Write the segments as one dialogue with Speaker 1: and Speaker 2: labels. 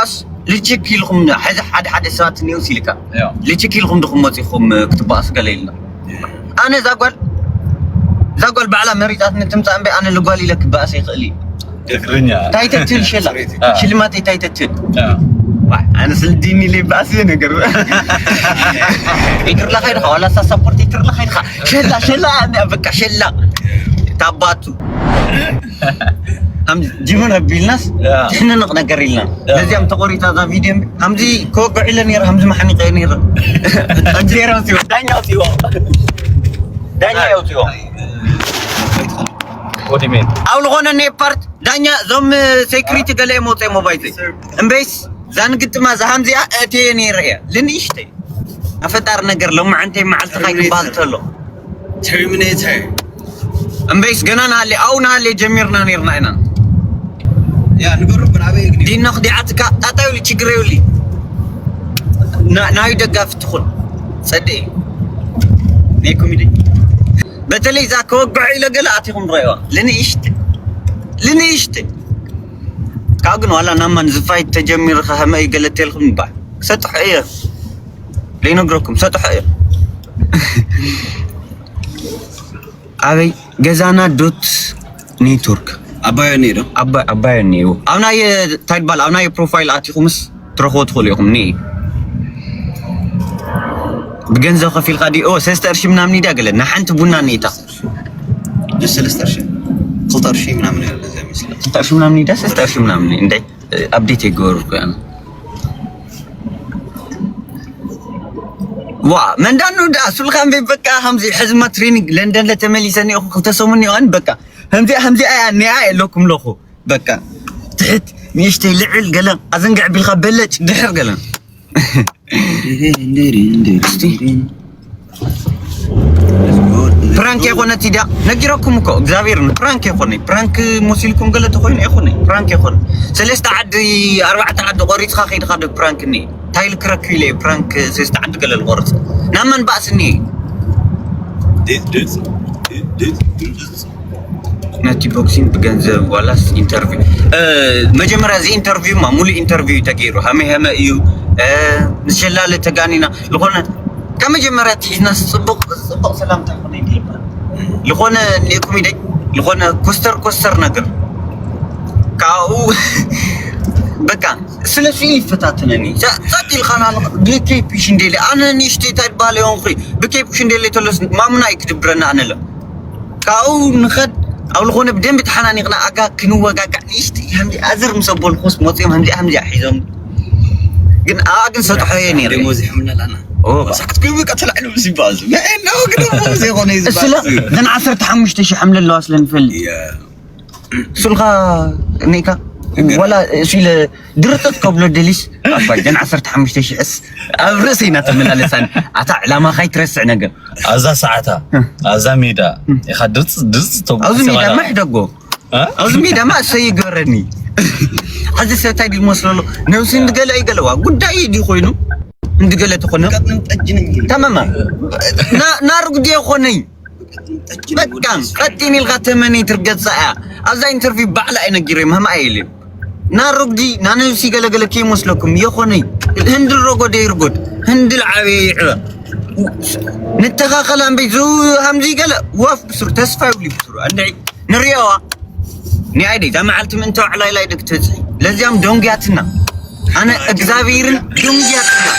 Speaker 1: بس ليتشكي لكم حد ساعات نيوسي لك ليتشكي لكم دخم مصيخم كتباس قليلنا أنا زاقول بعلا مريضات نتمتع بي أنا اللي قالي لك بأس يخلي
Speaker 2: تكرنيا
Speaker 1: تايتتل شل ما تايتتل أنا سلديني لي بأس نقر يكر لا خير ولا سبورت يكر لا خير شلا أنا بك شلا تاباتو هم جيمون ربيلناس إحنا نقدر لنا لازم تقولي هذا فيديو همزي كوك علني همزي ما حني قيني أجيران سيو دانيا يوتيو
Speaker 2: What do you mean?
Speaker 1: أول غنا نيبارت دانيا زم سيكريتي قال موتي موبايلي إمبيس زان قلت ما زهمزي أتيني رأي لنيشتي أفتار نقر لو ما عندي معلت خايك بالتلو
Speaker 3: Terminator
Speaker 1: إمبيس قنانا اللي أو نالي جميرنا نيرنا إنا
Speaker 3: يا نقرب من عبيك
Speaker 1: دي ناخدي عتك أتاولي تشكريولي نايو دقاف تدخل صدقي نيكم يدي بتلي ذاك وقعي لقلاتكم رأيوا لني إشتي كأجن ولا نما نزفاي تجمير خهم أي قلت لكم بعد ستحية لين أقولكم ستحية أبي جزانا دوت نيتورك
Speaker 3: أبايونيرو
Speaker 1: أبايونيرو أنا ي تايبال أنا ي بروفايل أتيكمس تروحوا تدخلوا ني بجنزة خفيل قادي أو سيسترشي من أمني دا قلنا حنت بونا نيتا
Speaker 3: لسه لسترشي قلترشي من أمني زي مثلا
Speaker 1: سيسترشي من أمني دا سيسترشي من أمني إندي أبديت يقول كأنا وا من دانو دا سلخان بيبكا همزي حزمة ترينينج لندن لتملي سني أخو خلتصومني وان بكا همزي نهاية لكم لخو بكا تحت نيشتي لعل قلن أزنقع بالخبلج دحر قلن برانك يخونا تيدا نجركم كو إغزابيرن برانك يخوني برانك موسيلكم قلت خوين يخوني برانك يخون سلسة عدي 4 عد قريت خاخيد خاد برانك ني تايل كراكيلي برانك سلسة عد قل الغرز نامن باسني ناتي بوكسين بجنزب ولاس انترفيو مجمرة زي انترفيو ما مولي انترفيو تغيرو همي ايو نشلالة تغانينا لغونا كما جمرة تحيزنا صبق سلام تاخدين ديبا لغونا نيكومي لغونا كوستر نقر كاو بكا سلسي فتاتنني ساتي الخانة بكي بيشن ديلي انا نيشتي تايد بالي ونخري بكي بيشن ديلي تلوس ما منا يكتبرنا انا لا كاو نخد أو لغونا بدين بتحناني غنا أجا كنوا أجا نيشتي همدي أزر مسبول خوس موتيم همدي حيزم جن أجن سطحيني
Speaker 3: ريموزي حملنا لنا
Speaker 1: سكت
Speaker 3: كيف قتل عنه بس باز ما إنه كده موزي غني
Speaker 1: السلا جن 10 شي حمل الله أصلا في سلخا نيكا ولا شيء درتت قبل دليس جن 10 شي أس أبرسينا تمنا لسان أتع لما خاي ترسع نجا
Speaker 2: أزا ساعتها أزا ميدا يخدرت توب
Speaker 1: أزا ميدا ما حدقو أزا ميدا ما سيقرني هذا سيتايد المسلول نوسين دقلا يقلوا قد أيدي خوينو دقلا تخونه تماما نارق دي خوني بكان قتيني الغاتمني ترقد ساعة أزا انترفي بعلا أنا جريم هم أيلي نارق دي نانوسي قلا كي مسلكم يخوني هند الرقو دي يرقد هند العبي نتخاخل عن بيزو همزي قلا واف بسر تسفى ولي بسر عندي نريوا نعيدي زي ما علت من تو على لا يدك تزحي لازم دونجاتنا أنا إكزافيرن دونجاتنا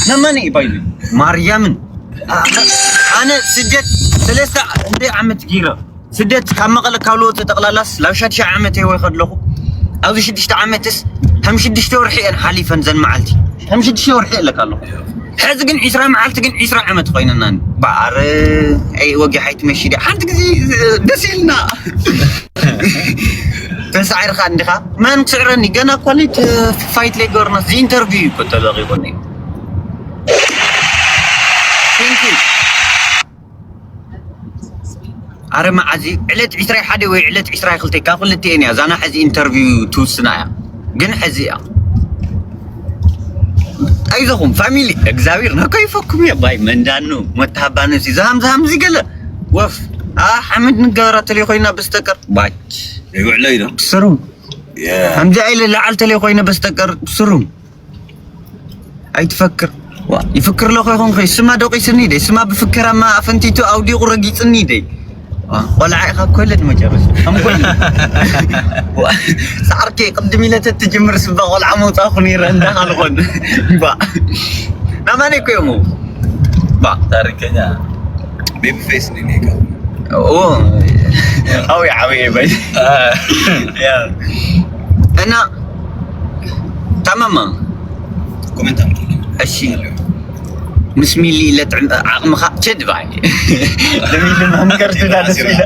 Speaker 1: نماني بايلي مريم أنا سدت 3 عندي عمت جيرة سدت كم قال كاولو تتقلالاس لو شد عمتي ويخد له أو شدشت عمتس هم شدشت ورحي أنا حليفا زن معلتي هم شدشت ورحي لك الله حزقن عسرة معلتقن عسرة عمت قيننا بعر أي وجه حيت مشي دي حنت زي دسيلنا تنسعير خاندخا ما نسعرني جانا كواليت فايت لي قرنا زي انترفيو كنت لاغي قني ثانك أرمى عزي علت عسرة حدا وعلت عسرة خلتي كاخلتي أنا زانا حزي انترفيو توسنا جن حزيا أيضاهم فاميلي إكزابير نكيفكم يا باي من دانو متهبانو سي زهم زي قلا وف حمد نقارة اللي خوينا بستكر باج
Speaker 3: يقول علينا
Speaker 1: سرو همزي عيل لعلت لي خوينا بس تقر بسرهم أي تفكر يفكر له خوي خي سما دوقي سني دي سما بفكر ما أفنتيتو أو دي غرقي سني دي ولا عيخا كل ما جرس هم كل سعركي قدمي لا تتجمر سبا ولا عمو تاخني رندا خلقون با نماني كيمو با
Speaker 2: تاريخنا
Speaker 3: بيبي فيس نيكا
Speaker 1: اوه او يا حبيبي يا انا تماما
Speaker 3: كومنت
Speaker 1: اشي مسمي لي لا عقم شد باي دمي لما مكرت هذا الشيء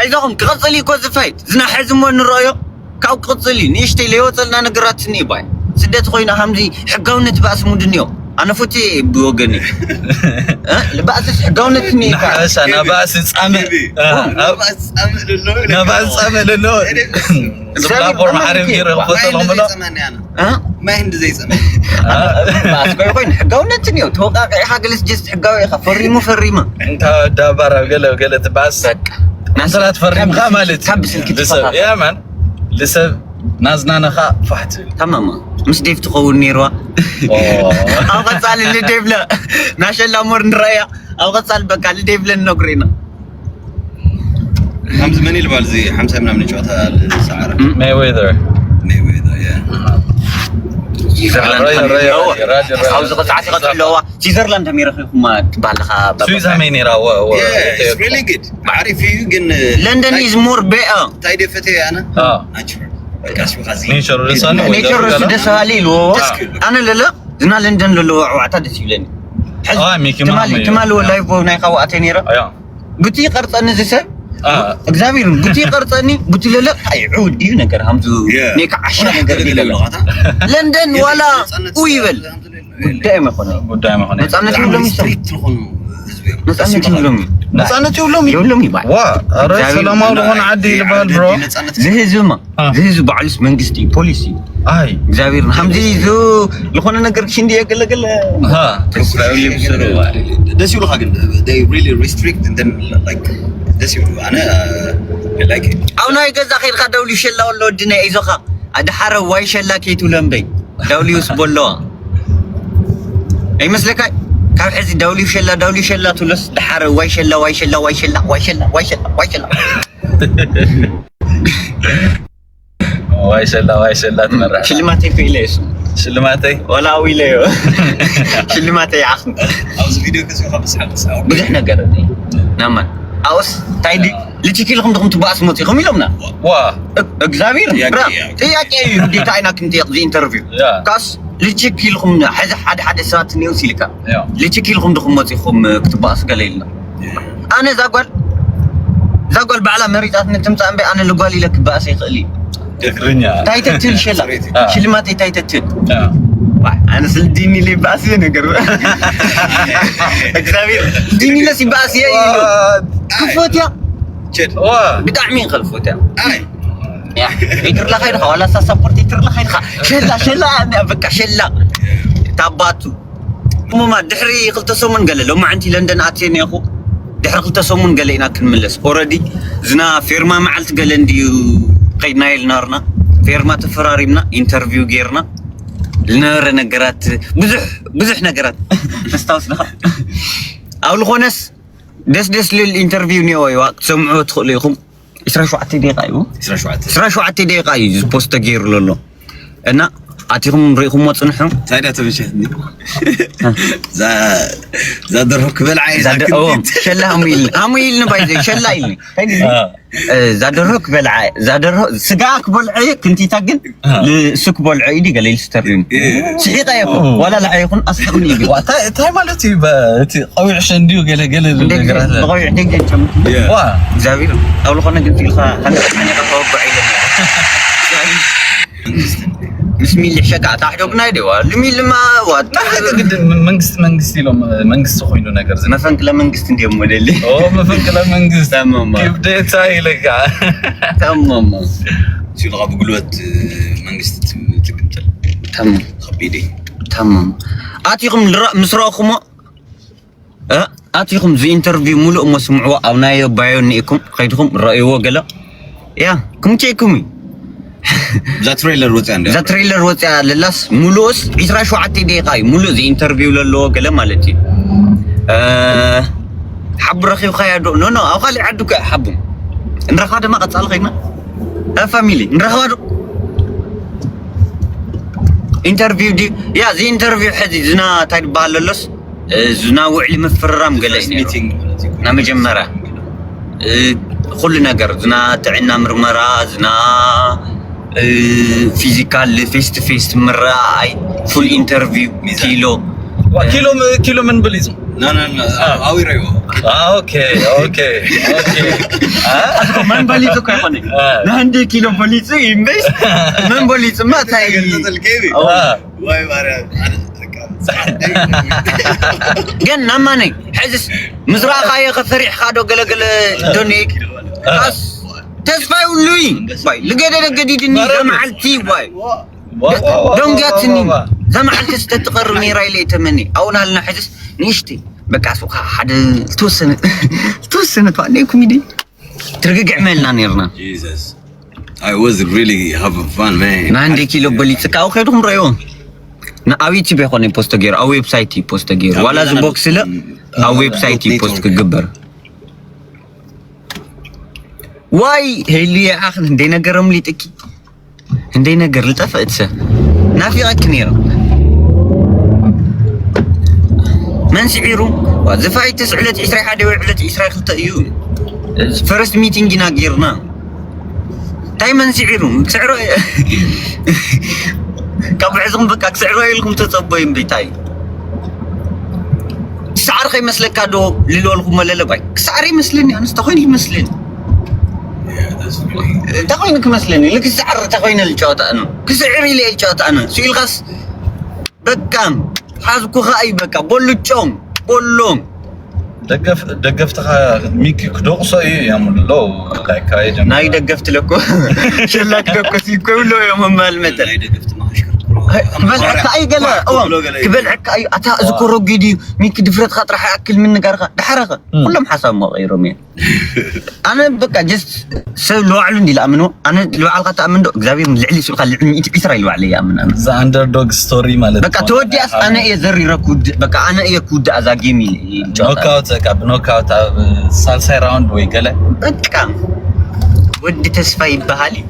Speaker 1: ايزهم قصلي كوز فايت زنا حزم وين الرايو كاو قصلي نيشتي لي وصلنا نقراتني باي سدت خوينا حمزي حقاونت باس مودنيو انا فوتي بوغني لباس حقاونتني
Speaker 2: نحاس انا باس صامل انا باس صامل له زبابور محارم غير خطلهم لا
Speaker 3: ما هند زي زمان
Speaker 1: باس كوين حقاونتني توقع حاجه جست حقاوي فريمو فريمه
Speaker 2: انت دابر قلت باس نصرا تفرم خا مالت
Speaker 1: كبس الكتف
Speaker 2: يا مان لسه نازنا نخا فحت
Speaker 1: تماما مش ديف تقول نيروا او قصال اللي ديف لا ما شاء الله امور نرايا او قصال بقى اللي ديف لنا نقرينا
Speaker 3: حمزه من اللي بالزي حمزه من جواتها السعر
Speaker 2: ماي ويذر
Speaker 3: يا
Speaker 1: عاوز قطعتي قطعوا سويسرلاند هم يرخيكم ما تبالخا
Speaker 2: سويسرلاند مين راو
Speaker 3: it's really good عارف يجن
Speaker 1: لندن is more better
Speaker 3: تايد فتي انا ناتشورال كاش غازي
Speaker 2: نيشر لسان
Speaker 1: نيشر ده سهالي لو انا لا زنا لندن لو اعتاد سيلني
Speaker 2: ميكي مامي
Speaker 1: تمالو لايف ناي خواتني را بتي قرصني زسب እግዚአብሔር ጉቲ ቀርጸኒ ጉቲ ለለ አይዑድ እዩ ነገር همزو ኔካ አሻ ነገር ይለለ ለንደን ወላ ውይበል ጉዳይ መሆነ ነፃነት ሁሉም ነፃነት ሁሉም ይባል
Speaker 2: ዋ አረ ሰላማው ለሆነ ዓዲ ይባል ብሮ ዝህዝብ
Speaker 1: ባዕልስ መንግስቲ ፖሊሲ
Speaker 2: አይ
Speaker 1: እግዚአብሔር همزي ዙ ለሆነ ነገር ሽንዲ የገለገለ ተስፋው ይብስሩ
Speaker 3: ደስ ይሉ ሀገር they really restrict and then like ደስ ይሉ انا like
Speaker 1: او ناي ገዛ ኸይርካ ደውሊ ሸላ ወለ ወድና ይዞኻ አድሓረ ዋይ ሸላ ከይቱ ለምበይ ደውሊ ውስቦሎ አይመስለካ ካብ ሕዚ ደውሊ ሸላ ትለስ ድሓረ ዋይ ሸላ ትመራ ሽልማተይ ፊለስ
Speaker 2: ሽልማተይ
Speaker 1: ወላ ዊለዮ ሽልማተይ አኽ
Speaker 3: ኣብዚ ቪዲዮ ከስኻ በስሓቅ
Speaker 1: ብዙሕ ነገር ናማን أوس تايدي لتشكي لكم دخم تباس موتيكم يلومنا እግዚአብሔር ጥያቄ ዲ ታይና ክንት ይቅዚ ኢንተርቪው ካስ لتشكي لكم حد ساعات نيو سيليكا لتشكي لكم دخم موتيكم كتباس قليلنا انا زاقول بعلا مريضات نتمصا امبي انا لقالي لك باس يقلي
Speaker 2: تكرنيا
Speaker 1: تايتتل شلا شلماتي تايتتل انا سلديني لي باسي نغير እግዚአብሔር ديني لسي باسي كفوتيا
Speaker 3: جد
Speaker 1: بدعمي خلفوتيا يا يتر لا خير ولا سبورت يتر لا خير شلا انا بك شلا تاباتو ماما دحري قلت سومن قال له ما عندي لندن اتيني اخو دحري قلت سومن قال لنا كنملس اوريدي زنا فيرما معلت قال ندي قيدنا يلنارنا فيرما تفراريمنا انترفيو غيرنا لنار نقرات بزح نقرات تستوصلها او الخونس دس للانترفيو نيوي وقت سمعوا تدخلوا لكم 17 دقيقه ايوه 17 دقيقه بوست غير لولو انا اتيكم ريكم وصنحوا
Speaker 3: تايدا تمشيتني ዛ درك بالعين
Speaker 1: شلاهم يل نبايزي شلا يلني زادرك بالعي سقاك بالعي كنتي تاقن لسك بالعي دي قال يسترين صحيح يكون ولا لا يكون اصدقني بي
Speaker 2: تاي مالتي قوي عشان ديو قال
Speaker 1: قوي عندك وا زاوير او لخنا قلت لك انا توقع لي بسم الله شقع تحدقنا يدوا لمي لما وات
Speaker 2: መንግስት ይሎም መንግስት ኮይኑ ነገር ዝና
Speaker 1: መፈንቅለ መንግስት እንደም ወደለ
Speaker 2: መፈንቅለ መንግስት
Speaker 1: ተማማ
Speaker 2: ክብደታ ይለካ
Speaker 1: ተማማ
Speaker 3: ሲልጋ በጉልበት መንግስት ትግምተል
Speaker 1: ተማም
Speaker 3: خبيدي
Speaker 1: تمام اتيكم مسراكم اتيكم زي انترفيو ملء مسمعوا او نايو بايونيكم خيدكم رايو قال يا كم تيكم
Speaker 3: ذا تريلر وصع عنده
Speaker 1: ذا تريلر وصع للاس مولوس 27 دقيقة مولو زي انترفيو للو قال مالتي حب رخيو خيادو نو او خلي عدو حبهم نرخوا ما قصال خينا فاميلي نرخوا انترفيو دي يا زي انترفيو حدي زنا تايد باللس زنا وعلي مفرام قال لي نا مجمره كل ነገር زنا تعنا مرمرا زنا فيزيكال فيس تو فيس مراي فول انترفيو
Speaker 2: كيلو من بليزم
Speaker 3: لا او يريو
Speaker 2: اوكي
Speaker 1: من بليزو كيفني عندي كيلو بليزو يمبس من بليزو ما تاي
Speaker 3: واي مارا
Speaker 1: جن نماني حزس مزراقا يا فريح خادو قلقل دونيك بس تسفاي ولوي باي لقدي دني زمعلتي باي دون جاتني زمعلتي ستتقرني راي لي تمني او نالنا حزس نيشتي بقى سوق حد توسن توانيكم يدي ترقق عملنا نيرنا
Speaker 3: Jesus I was really having fun man
Speaker 1: ما عندي كيلو بليت كاو خيرهم رايون نا اويتي بيخوني بوست غير او ويب سايتي بوست غير ولا زبوكس لا او ويب سايتي بوست كغبر واي هلي اخ اندي نغرم لي تكي اندي نغر لطفئتسه نافي اكنير من سعيرو وزفاي تسعلت 21 وعلت 22 ايون فيرست ميتينغ ناغيرنا تايمن سعيرو سعرو كابعزم بقى سعرو يلكم تصبين بيتاي سعر خي مسلك كادو للولكم ولا باي سعري مسلني انا استخوين يمسلني تخوينك مسلني لك السعر تخوين الجوطه انا كسعري لي الجوطه انا سيل غس بكام حازكو خاي بكا بولچوم بولوم
Speaker 2: دقفتها ميكي كدوقصا يا مولو لايك هاي
Speaker 1: ناي دقفت لكو شلاك دقو سيكولو يا مال مثل
Speaker 3: ناي دقفت ما اشكر
Speaker 1: كبلعك اي قلا كبلعك اي اتا اذكروا قدي ميك دفرت خاطر حاكل من قرقه دحرقه كلهم حسب ما غيرهم يعني انا بقى جست سو لو علو دي امنو انا لو علقه امنو اغزابير لعلي سو قال لعمي اسرائيل وعلي امن انا
Speaker 2: ذا اندر دوغ ستوري مالت
Speaker 1: بقى تودي انا يزري ركود بقى انا يكود ازا جيمي
Speaker 2: نوك اوت سالساي راوند وي قال
Speaker 1: بقى ودي تسفى يبهالي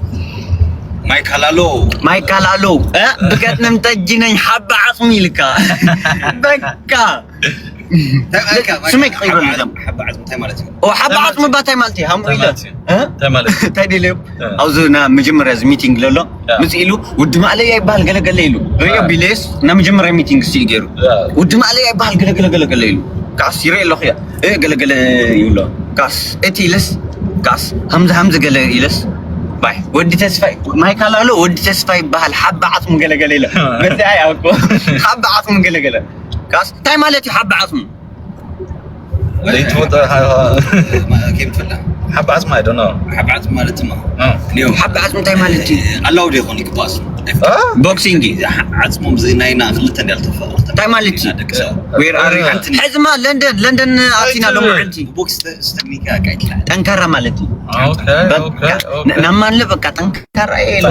Speaker 1: مايك هلالو بقت نمتجنين حب عصمي لك بكا سميك خير لازم
Speaker 3: حب عزم تاي مالتي
Speaker 1: وحب عصم باتاي مالتي هم ويلا
Speaker 2: تاي مالتي
Speaker 1: تايدي ليو اوزنا مجمر ميتينغ لولو مسيلو ودم علي يبال قلقل ليلو ريو بيليس نا مجمر ميتينغ سيجيرو ودم علي يبال قلقل ليلو كاس يري لو خيا قلقل يولو كاس اتيلس كاس همزه قلقلس باي ودي تسفاي مايك هلالو ودي تسفاي بحال حب عصم قلقل له بس هاي اكو حب عصم قلقل كاس تاي مالتي حب عصم
Speaker 2: ليت وضع
Speaker 3: كيف تفلح
Speaker 2: حب عزم اي دون نو
Speaker 3: حب عزم مالتي ما
Speaker 1: اليوم حب عزم تاي مالتي
Speaker 3: الله ودي يخونيك باس
Speaker 1: بوكسينج
Speaker 3: عزمهم زي ناينا خلتني التفا
Speaker 1: تاي مالتي وير ار حزما لندن اتينا لو معلتي
Speaker 3: بوكس تكنيكا قاعد
Speaker 1: تنكر مالتي
Speaker 2: اوكي
Speaker 1: نمان لبقى تنكر ايه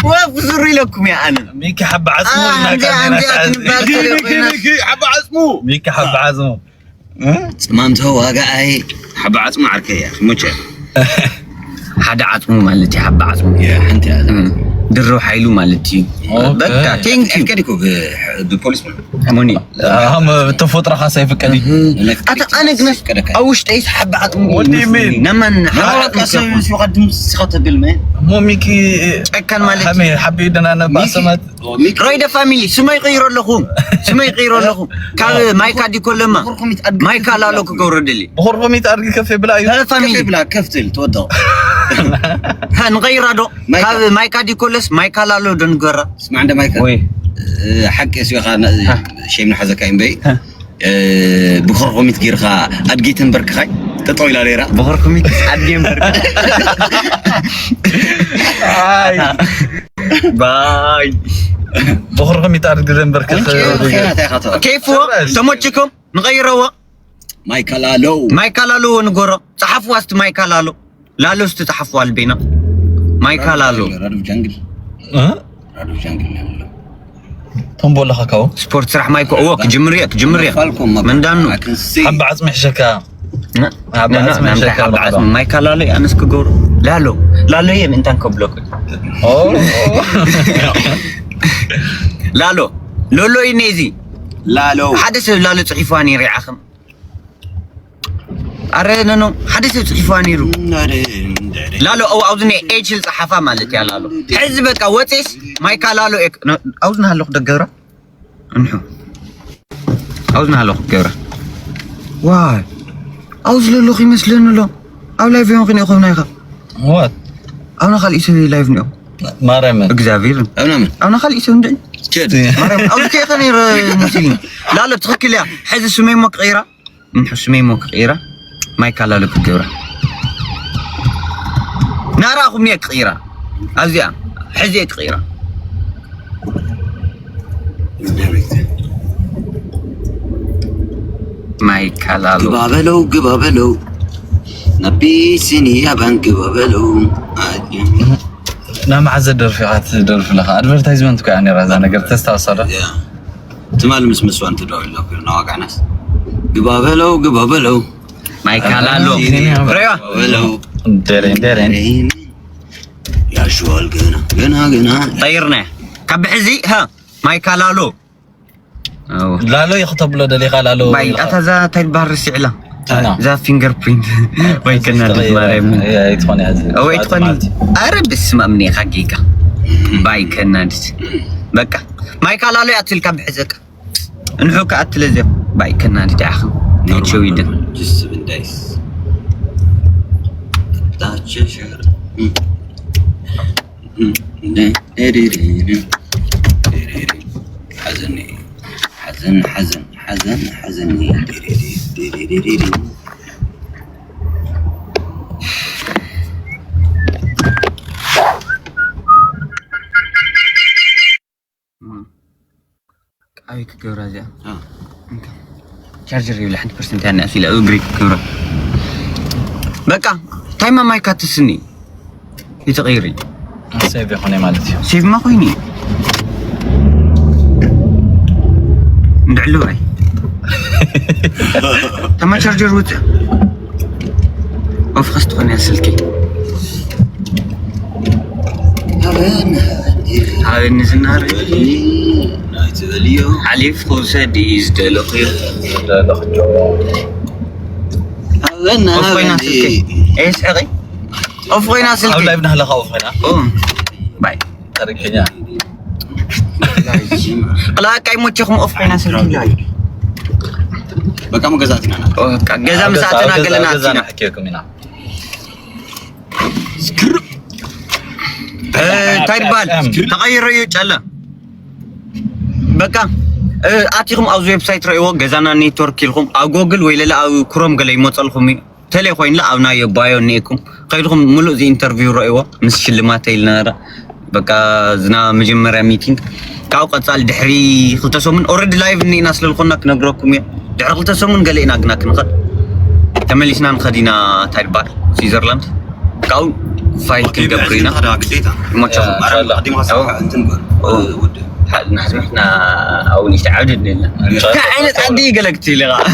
Speaker 1: وافزري لكم يا انا
Speaker 2: ميكي حب عزمه
Speaker 1: عندي
Speaker 3: حب عزمو
Speaker 2: ميكي حب عزمه
Speaker 3: ما انت هو قاعد حب عزمو عركه يا اخي مچ
Speaker 1: حدا عزمو مالتي حب عزمو
Speaker 3: يا انت
Speaker 1: درو حيلو مالتي بقى ثانك يو
Speaker 3: كديكو بالبوليس
Speaker 1: هموني
Speaker 2: هم تفوت راح سيفك دي
Speaker 1: انا جنس اوش تيس حب عزمو
Speaker 2: ودي مين
Speaker 1: نمن
Speaker 3: حركه سو قدم سخط بالمين
Speaker 2: مو ميكي
Speaker 1: كان مالتي
Speaker 2: حبيبنا انا باسمت
Speaker 1: رايدا فاميلي سما يغيروا لكم كان مايكا دي كلما مايكا لا لو كوردلي
Speaker 2: بغرفه 100 ارجي كفي بلاي
Speaker 1: لا فاميلي
Speaker 3: بلا كفتل توضع
Speaker 1: هنغير دو هذا مايكا دي كلس مايكا لا لو دنغرا
Speaker 3: اسمع عند مايكا
Speaker 1: وي
Speaker 3: حق اسوي شيء من حزك ايم بي بغرفه 100 غيرها ادجيتن برك خاي تطويل ليرا
Speaker 1: بغرفه 100 ادجيتن برك باي
Speaker 2: بغرفه 100 ارجي برك
Speaker 1: كيف تموتكم نغيروا
Speaker 3: مايكا لالو
Speaker 1: نغرا صحف واست مايكا لالو ላሎ ዝተጻحفوا አልቤና ማይካ ላሎ
Speaker 3: ራዱ ጃንግል ራዱ ጃንግል ነው
Speaker 2: ተንቦላ ካው
Speaker 1: ስፖርት ስራሕ ማይኮ ወክ ጅምሪያክ መንዳኑ
Speaker 2: حب عصم حشكا
Speaker 1: ማይካ ላሎ አንስክ ጎሩ ላሎ የም እንታን ከብሎክ ላሎ ሎሎ ይኔዚ
Speaker 3: ላሎ
Speaker 1: حدث ላሎ ጽሒፋኒ ሪዓኸም አረነኖ حدث ጽሒፋኒ ሩ ላሎ አውዝኔ ኤችል ጻሓፋ ማለት ያ ላሎ ሕዝ በቃ ወጤስ ማይካ ላሎ አውዝና አለኹ ደገብራ እንሑ አውዝና አለኹ ገብራ ዋይ አውዝ ለሎኺ ይመስለኒ ሎ አው ላይቭ ይሆን ኸነ ይኻ
Speaker 2: وات
Speaker 1: አውና ኻልኢ ሰብ ላይቭ ነው
Speaker 2: ማርያም
Speaker 1: እግዚአብሔር አውና ኻልኢ ሰብ እንደኝ
Speaker 3: كده
Speaker 1: مريم أول شيء خلينا مسلم لا تخكل يا حز سمي مقيرة نحس سمي مقيرة ما يكلا لك كبرة نراهم نيك قيرة أزيا حزيك قيرة ما يكلا لك
Speaker 3: قبابلو نبي سني يا بان قبابلو
Speaker 2: نعم عزة درفعات درف لها ادفرتايزمنت كو يعني رازا ነገር ተስተዋሰለ
Speaker 3: تمال مسوان تدور لك نواقع ناس قبابلو
Speaker 1: ما يكالالو ريوا
Speaker 2: ديرين
Speaker 3: يا شوال قنا
Speaker 1: طيرنا كبحزي ها ما يكالالو
Speaker 2: لا يخطب له دليل قالالو
Speaker 1: باي اتذا تايل بحر السعلا ذا فينجر برينت باي كنا مريم
Speaker 2: يتخوني هذا
Speaker 1: او يتخوني ارب اسمع مني حقيقه باي كنا بقى ما يكالالو ياتل كبحزك انحوك اتلزم باي كنا داخل نشوي يد
Speaker 3: جس بن دايس تاتشر حزن
Speaker 1: أيك كورة جا شارجر يبلع 100% أنا أسئلة أجري كورة بقى تايم ما يكاتسني يتغيري
Speaker 2: سيف يخوني مالتي
Speaker 1: سيف ما خويني ندعلو هاي تما شارجر وتا أوف خست خوني أسلكي هذا النزنار حليف خوسة ديز دلقير أوفينا سلكي إيش أغي أوفينا سلكي
Speaker 2: أولا ابنها لها أوفينا
Speaker 1: باي
Speaker 2: تركينا
Speaker 1: لا كاي موتشكم أوفينا سلكي
Speaker 3: بقى مجازاتنا
Speaker 1: جزا مساعتنا قلنا
Speaker 2: جزانا حكيكم هنا
Speaker 1: تايربال تغير يجعله بقى اتيكم او ويب سايت رايو غزانا نيتورك لكم او جوجل ولا لا او كروم قال يمصلكم تلي خوين لا اونا يبايو نيكم قيلكم ملو زي انترفيو رايو مس شلمات يلنا بقى زنا مجمرا ميتينغ كاو قصال دحري خلتسومن اوريدي لايف ني ناس للخنا كنغركم يا دحر خلتسومن قال لنا كنا كنخد تمليسنا نخدينا تايربال سويسرلاند كاو فايل كنقبرينا ما شاء الله
Speaker 3: قديم حسب انت نقول
Speaker 1: نحن او نستعد لنا كائنت عندي قلقتي لغا